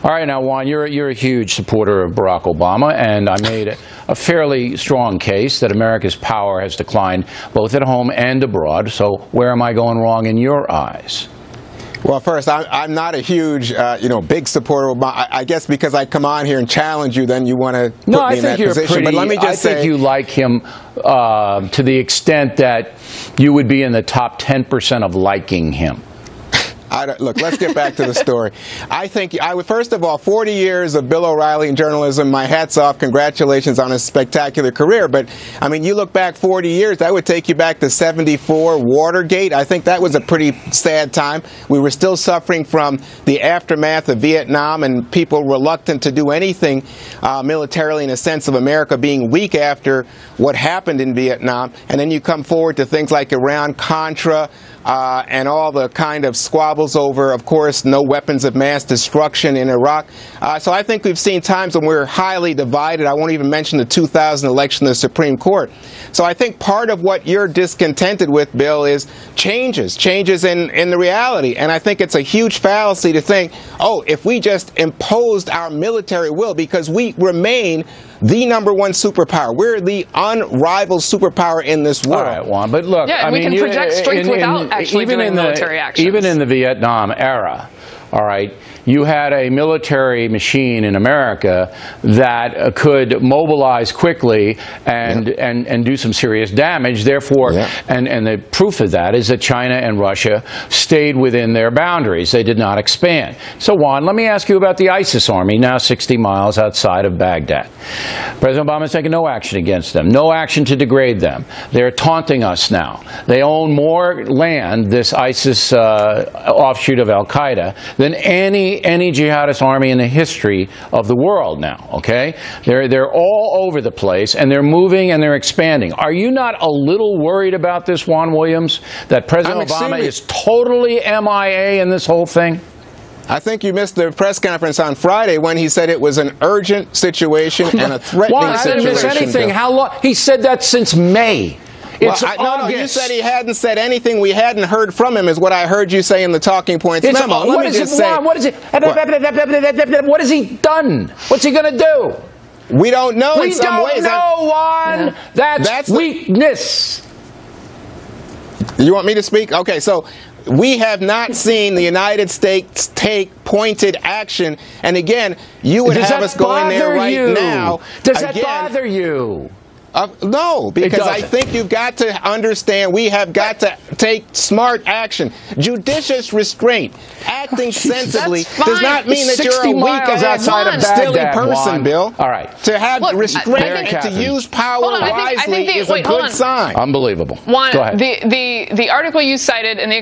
All right, now, Juan, you're a huge supporter of Barack Obama, and I made a fairly strong case that America's power has declined both at home and abroad. So where am I going wrong in your eyes? Well, first, I'm not a huge, big supporter of Obama. I guess because I come on here and challenge you, then you want to put me in that position. But let me just say, I think you like him to the extent that you would be in the top 10% of liking him. Look, let's get back to the story. I think, first of all, 40 years of Bill O'Reilly in journalism, my hat's off, congratulations on a spectacular career. But, I mean, you look back 40 years, that would take you back to '74, Watergate. I think that was a pretty sad time. We were still suffering from the aftermath of Vietnam and people reluctant to do anything militarily in a sense of America being weak after what happened in Vietnam. And then you come forward to things like Iran, Contra, and all the kind of squabbles over, of course, no weapons of mass destruction in Iraq. So I think we've seen times when we're highly divided. I won't even mention the 2000 election of the Supreme Court. So I think part of what you're discontented with, Bill, is changes in the reality. And I think it's a huge fallacy to think, oh, if we just imposed our military will, because we remain the #1 superpower. We're the unrivaled superpower in this world. All right, Juan, but look, yeah, I we mean, can project strength without actually doing military actions. Even in the Vietnam era, all right, you had a military machine in America that could mobilize quickly and do some serious damage. Therefore, and the proof of that is that China and Russia stayed within their boundaries. They did not expand. So, Juan, let me ask you about the ISIS army, now 60 miles outside of Baghdad. President Obama has taken no action against them, no action to degrade them. They're taunting us now. They own more land, this ISIS offshoot of al-Qaeda, than any jihadist army in the history of the world now, okay? They're all over the place, and they're moving and they're expanding. Are you not a little worried about this, Juan Williams, that President Obama is totally MIA in this whole thing? I think you missed the press conference on Friday when he said it was an urgent situation and a threatening situation. I didn't miss anything. How long? He said that since May. No, you said he hadn't said anything. We hadn't heard from him, is what I heard you say in the talking points memo. What has he done? What's he going to do? We don't know in some ways. We don't know, Juan. That's weakness. You want me to speak? Okay, so we have not seen the United States take pointed action. And again, you would have us going there right now. Does that bother you? No, because I think you've got to understand we have got to take smart action. Judicious restraint, acting sensibly, does not mean that you're a weak, silly person, Bill. All right. To have restraint, to use power wisely is a good sign. Unbelievable. Juan, go ahead. The article you cited in the